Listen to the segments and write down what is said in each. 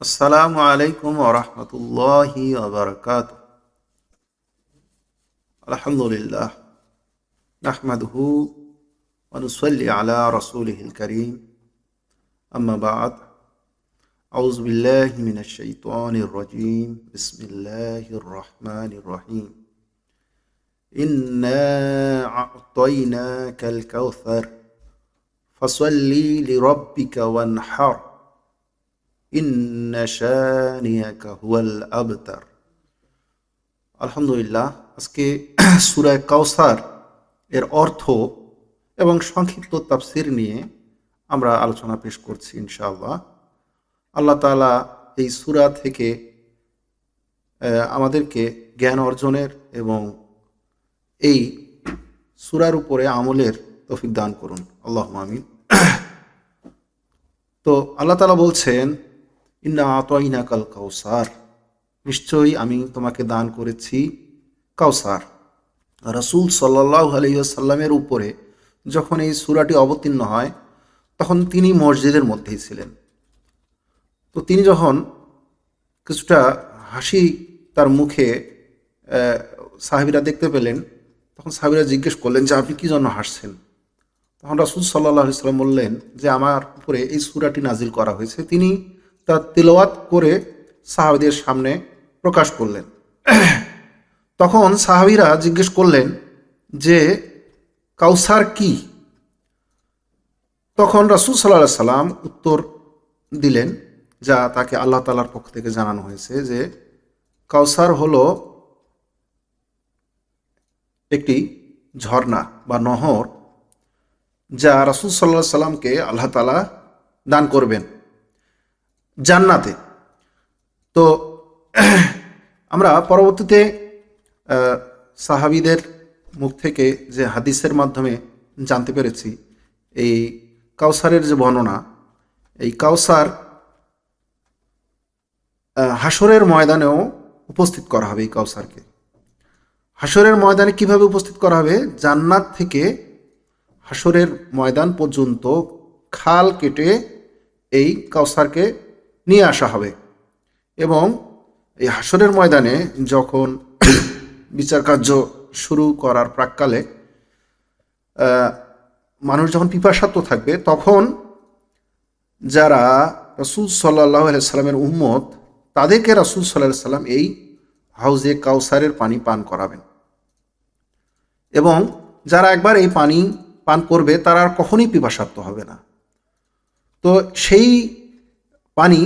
আসসালামু আলাইকুম ওয়া রাহমাতুল্লাহি ওয়া বারাকাতুহু। আলহামদুলিল্লাহ নাহমাদুহু ওয়া নুসাল্লি আলা রাসূলিহিল কারীম। আম্মা বা'দ। আউযু বিল্লাহি মিনাশ শাইতানির রাজীম। বিসমিল্লাহির রাহমানির রহিম। ইন্না আ'তাইনাকাল কাউসার ফাসাল্লি লিরাব্বিকা ওয়ানহার ইন্না শানিয়াকা হুয়াল আবতার। আলহামদুলিল্লাহ, আজকে সূরা কাউসার এর অর্থ এবং সংক্ষিপ্ত তাফসীর নিয়ে আমরা আলোচনা পেশ করছি ইনশাআল্লাহ। আল্লাহ তাআলা এই সূরা থেকে আমাদেরকে জ্ঞান অর্জনের এবং এই সূরার উপরে আমলের তৌফিক দান করুন, আল্লাহুম্মা আমিন। তো আল্লাহ তাআলা বলছেন, ইন্না আতাইনাকাল কাউসার, নিশ্চয়ই আমি তোমাকে দান করেছি কাউসার। রাসূল সাল্লাল্লাহু আলাইহি ওয়াসাল্লামের উপরে যখন এই সূরাটি অবতীর্ণ হয় তখন তিনি মসজিদের মধ্যেই ছিলেন। তো তিনি যখন কিছুটা হাসি তার মুখে সাহাবীরা দেখতে পেলেন, তখন সাহাবীরা জিজ্ঞেস করলেন যে আপনি কি জন্য হাসছেন? তখন রাসূল সাল্লাল্লাহু আলাইহি ওয়াসাল্লাম বললেন যে আমার উপরে এই সূরাটি নাজিল করা হয়েছে। তিনি তা তিলাওয়াত করে সাহাবীদের সামনে প্রকাশ করলেন। তখন সাহাবীরা জিজ্ঞেস করলেন যে কাউসার কি? তখন রাসূল সাল্লাল্লাহু আলাইহি সাল্লাম উত্তর দিলেন, যা তাকে আল্লাহ তাআলার পক্ষ থেকে জানানো হয়েছে, যে কাউসার হলো একটি ঝর্ণা বা নহর, যা রাসূল সাল্লাল্লাহু আলাইহি সাল্লামকে আল্লাহ তাআলা দান করবেন জান্নাতে। তো আমরা পরবর্তীতে সাহাবীদের মুখ থেকে যে হাদিসের মাধ্যমে জানতে পেরেছি, এই কাউসারের যে বর্ণনা, এই কাউসার হাসরের ময়দানেও উপস্থিত করা হবে। এই কাউসারকে হাসরের ময়দানে কিভাবে উপস্থিত করা হবে? জান্নাত থেকে হাসরের ময়দান পর্যন্ত খাল কেটে এই কাউসারকে নিয়ে আসা হবে এবং এই হাসরের ময়দানে যখন বিচার কার্য শুরু করার প্রাক্কালে মানুষ যখন পিপাসার্ত থাকবে, তখন যারা রাসূল সাল্লাল্লাহু আলাইহি সাল্লামের উম্মত, তাদেরকে রাসূল সাল্লাল্লাহু আলাইহি সাল্লাম এই হাউজে কাউসারের পানি পান করাবেন এবং যারা একবার এই পানি পান করবে তারা আর কখনোই পিপাসার্ত হবে না। তো সেই পানি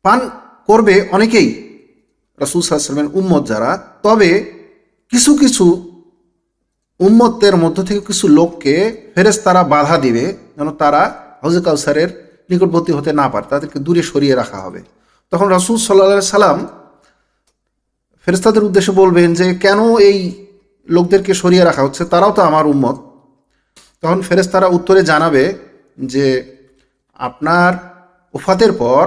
পান করবে অনেকেই, রাসূল সাল্লাল্লাহু আলাইহি সাল্লামের উম্মত যারা। তবে কিছু কিছু উম্মতের মধ্য থেকে কিছু লোককে ফেরেশতারা বাধা দিবে, যেন তারা হাউজে কাউসারের নিকটবর্তী হতে না পারে, তাদেরকে দূরে সরিয়ে রাখা হবে। তখন রাসূল সাল্লাল্লাহু আলাইহি সাল্লাম ফেরেশতাদের উদ্দেশ্যে বলবেন যে কেন এই লোকদেরকে সরিয়ে রাখা হচ্ছে, তারাও তো আমার উম্মত। তখন ফেরেশতারা উত্তরে জানাবে যে আপনার ওফাতের পর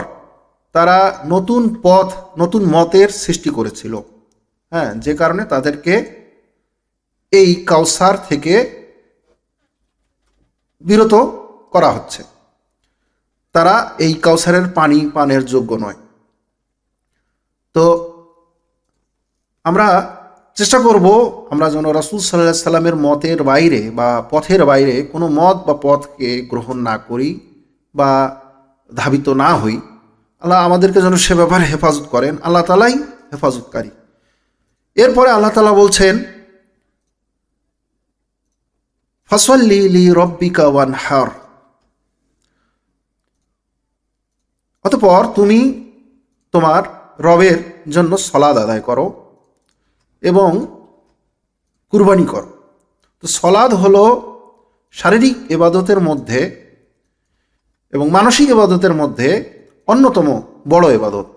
তারা নতুন পথ, নতুন মতের সৃষ্টি করেছিল, যে কারণে তাদেরকে এই কাউসার থেকে বিরত করা হচ্ছে। তারা এই কাউসারের পানি পানের যোগ্য নয়। তো আমরা চেষ্টা করব আমরা যেন রাসূল সাল্লাল্লাহু আলাইহি সাল্লামের মতের বাইরে বা পথের বাইরে কোনো মত বা পথকে গ্রহণ না করি বা ধাবিত না হই। আল্লাহ আমাদেরকে যেন সে ব্যাপারে হেফাজত করেন। আল্লাহ তাআলাই হেফাজতকারী। এরপরে আল্লাহ তাআলা বলছেন, ফাসাল্লি লিরাব্বিকা ওয়ানহার, অতঃপর তুমি তোমার রবের জন্য সালাত আদায় করো এবং কুরবানি করো। তো সালাত হলো শারীরিক ইবাদতের মধ্যে এবং মানসিক ইবাদতের মধ্যে অন্যতম বড় ইবাদত,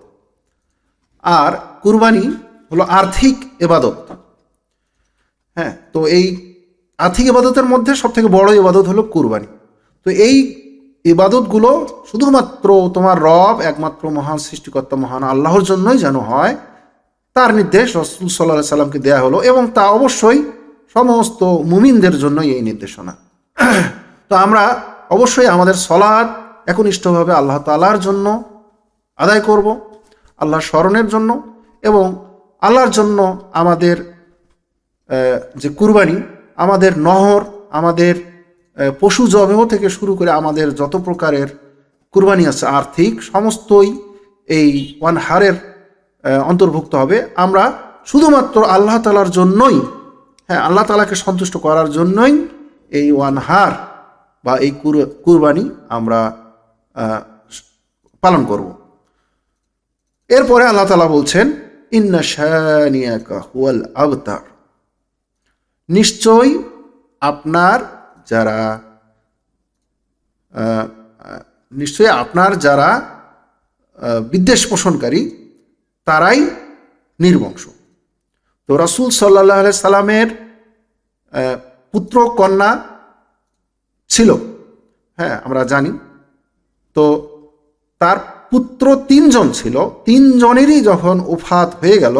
আর কুরবানি হলো আর্থিক ইবাদত। তো এই আর্থিক ইবাদতের মধ্যে সবথেকে বড় ইবাদত হলো কুরবানি। তো এই ইবাদতগুলো শুধুমাত্র তোমার রব, একমাত্র মহান সৃষ্টিকর্তা মহান আল্লাহর জন্যই যেন হয়, তার নির্দেশ রাসূল সাল্লাল্লাহু আলাইহি সাল্লামকে দেয়া হলো এবং তা অবশ্যই সমস্ত মুমিনদের জন্যই এই নির্দেশনা। তো আমরা অবশ্যই আমাদের সালাত একনিষ্ঠভাবে আল্লাহ তাআলার জন্য আদায় করব, আল্লাহর স্মরণের জন্য এবং আল্লাহর জন্য আমাদের যে কুরবানি, আমাদের নহর, আমাদের পশু জবেহ থেকে শুরু করে আমাদের যত প্রকারের কুরবানি আছে আর্থিক, সমস্তই এই ওয়ানহারের অন্তর্ভুক্ত হবে। আমরা শুধুমাত্র আল্লাহ তাআলার জন্যই, হ্যাঁ, আল্লাহ তাআলাকে সন্তুষ্ট করার জন্যই এই ওয়ানহার বা এই কুরবানি আমরা পালন করব। এরপরে আল্লাহ তাআলা বলছেন, ইন্না শানিয়াকা হুয়াল আবতার, নিশ্চয়ই আপনার যারা বিদ্বেষ পোষণকারী তারাই নির্বংশ। তো রাসূল সাল্লাল্লাহু আলাইহি সাল্লামের পুত্র কন্যা ছিল, হ্যাঁ আমরা জানি। তো তার পুত্র 3 জন ছিল, 3 জনেরই যখন ওফাত হয়ে গেল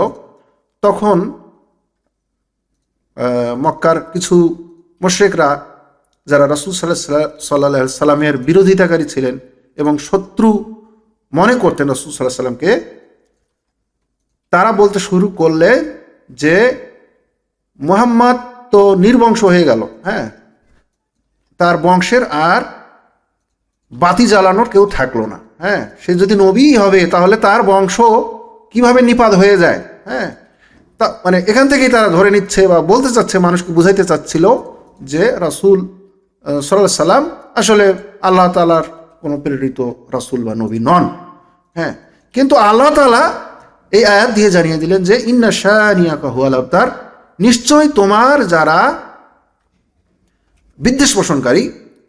তখন মক্কার কিছু মুশরিকরা যারা রাসূল সাল্লাল্লাহু আলাইহি সাল্লামের বিরোধিতাকারী ছিলেন এবং শত্রু মনে করতেন রাসূল সাল্লাল্লাহু আলাইহি সাল্লামকে, তারা বলতে শুরু করলে যে মুহাম্মদ তো নির্বংশ হয়ে গেল, হ্যাঁ, তার বংশের আর বাতি জ্বালানোর কেউ থাকলো না, হ্যাঁ, সে যদি নবী হবে তাহলে তার বংশ কিভাবে নিপাত হয়ে যায়, হ্যাঁ। তা মানে এখান থেকেই তারা ধরে নিচ্ছে বা বলতে চাচ্ছে, মানুষকে বুঝাইতে চাচ্ছিল যে রাসূল সাল্লাল্লাহু আলাইহি সাল্লাম আসলে আল্লাহ তাআলার কোনো প্রেরিত রাসূল বা নবী নন, হ্যাঁ। কিন্তু আল্লাহ তাআলা এই আয়াত দিয়ে জানিয়ে দিলেন যে ইন্না শানিয়াকা হুয়াল আবতার, নিশ্চয় তোমার যারা বিদ্বেষ পোষণকারী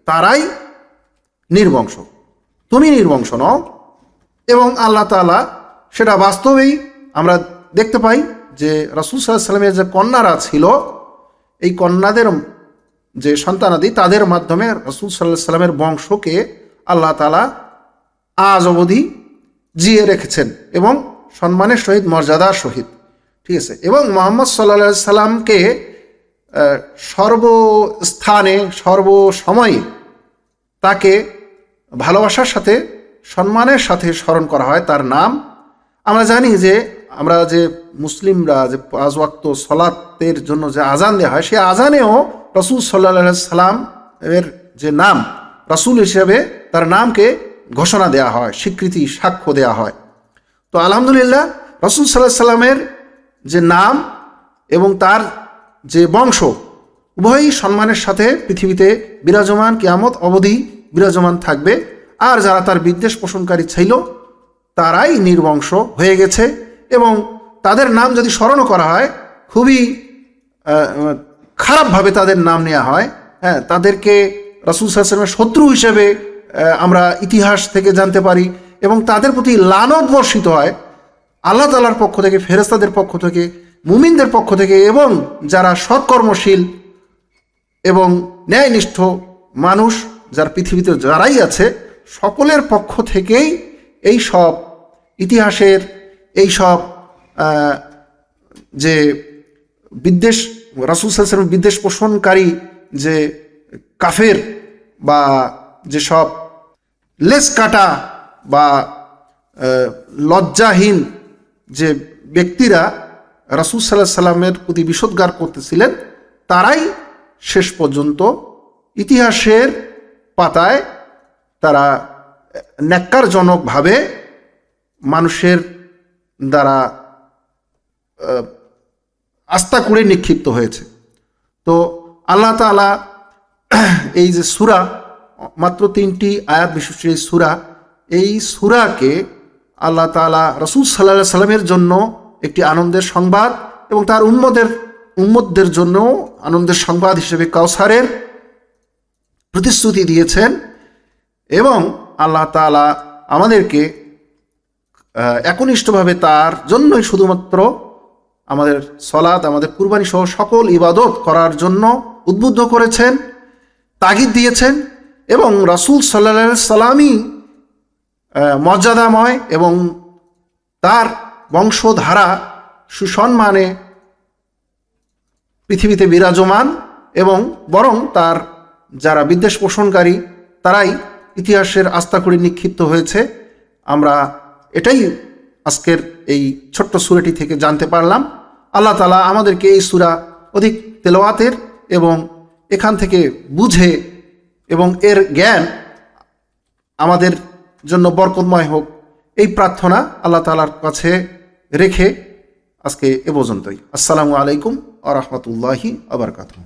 তারাই নির্বংশ, তুমি নির্বংশ নও। এবং আল্লাহ তাআলা সেটা বাস্তবেই আমরা দেখতে পাই যে রাসূল সাল্লাল্লাহু আলাইহি সাল্লামের যে কন্যারা ছিল, এই কন্যাদের যে সন্তানাদি, তাদের মাধ্যমে রাসূল সাল্লাল্লাহু আলাইহি সাল্লামের বংশকে আল্লাহ তাআলা আজ অবধি জিয়ে রেখেছেন এবং সম্মানের সহিত, মর্যাদার সহিত, ঠিক আছে। এবং মুহাম্মদ সাল্লাল্লাহু আলাইহি সাল্লামকে সর্বস্থানে সর্বসময়ে তাকে ভালোবাসার সাথে, সম্মানের সাথে স্মরণ করা হয় তার নাম। আমরা জানি যে আমরা যে মুসলিমরা যে 5 ওয়াক্ত সালাতের জন্য যে আজান দেওয়া হয়, সেই আজানেও রাসূল সাল্লাল্লাহু আলাইহি সাল্লাম এর যে নাম, রাসূল হিসেবে তার নামকে ঘোষণা দেওয়া হয়, স্বীকৃতি, সাক্ষ্য দেওয়া হয়। তো আলহামদুলিল্লাহ, রাসূল সাল্লাল্লাহু আলাইহি সাল্লামের যে নাম এবং তার যে বংশ, উভয়ই সম্মানের সাথে পৃথিবীতে বিরাজমান, কিয়ামত অবধি বিরাজমান থাকবে। আর যারা তার বিদ্বেষ পোষণকারী ছিল তারাই নির্বংশ হয়ে গেছে। এবং তাদের নাম যদি স্মরণ করা হয়, খুবই খারাপভাবে তাদের নাম নেওয়া হয়, হ্যাঁ, তাদেরকে রাসূল সাল্লাল্লাহু আলাইহি ওয়াসাল্লামের শত্রু হিসেবে আমরা ইতিহাস থেকে জানতে পারি এবং তাদের প্রতি লানত বর্ষিত হয় আল্লাহ তাআলার পক্ষ থেকে, ফেরেশতাদের পক্ষ থেকে, মুমিনদের পক্ষ থেকে এবং যারা সৎকর্মশীল এবং ন্যায়নিষ্ঠ মানুষ যার পৃথিবীতে যারাই আছে, সকলের পক্ষ থেকেই এই সব ইতিহাসের এই সব যে বিদ্বেষ, রাসূল সাল্লাল্লাহু আলাইহি ওয়াসাল্লাম বিদ্বেষ পোষণকারী যে কাফের বা যে সব লেস কাটা বা লজ্জাহীন যে ব্যক্তিরা রাসূল সাল্লাল্লাহু আলাইহি সাল্লামের প্রতি বিষোদ্গার করতেছিলেন, তারাই শেষ পর্যন্ত ইতিহাসের পাতায় তারা ন্যাক্কারজনকভাবে মানুষের দ্বারা আস্থা করে নিক্ষিপ্ত হয়েছে। তো আল্লাহ তাআলা এই যে সূরা, মাত্র 3টি আয়াত বিশিষ্ট এই সূরা, এই সূরাকে আল্লাহ তাআলা রাসূল সাল্লাল্লাহু আলাইহি সাল্লামের জন্য একটি আনন্দের সংবাদ এবং তার উম্মতদের জন্য আনন্দের সংবাদ হিসেবে কাউসারের প্রতিশ্রুতি দিয়েছেন। এবং আল্লাহ তাআলা আমাদেরকে একনিষ্ঠভাবে তার জন্যই শুধুমাত্র আমাদের সালাত, আমাদের কুরবানি সহ সকল ইবাদত করার জন্য উদ্বুদ্ধ করেছেন, তাগিদ দিয়েছেন। এবং রাসূল সাল্লাল্লাহু আলাইহি সাল্লামই মর্যাদাময় এবং তার বংশধারা সুসম্মানে পৃথিবীতে বিরাজমান, এবং বরং তার যারা বিদ্বেষ পোষণকারী তারাই ইতিহাসের আস্থা করে নিক্ষিপ্ত হয়েছে। আমরা এটাই আজকের এই ছোট্ট সূরাটি থেকে জানতে পারলাম। আল্লাহ তাআলা আমাদেরকে এই সূরা অধিক তেলাওয়াতের এবং এখান থেকে বুঝে এবং এর জ্ঞান আমাদের জন্য বরকতময় হোক, এই প্রার্থনা আল্লাহ তাআলার কাছে রেখে আজকে এ পর্যন্তই। আসসালামু আলাইকুম ওয়া রাহমাতুল্লাহি ওয়া বারাকাতুহু।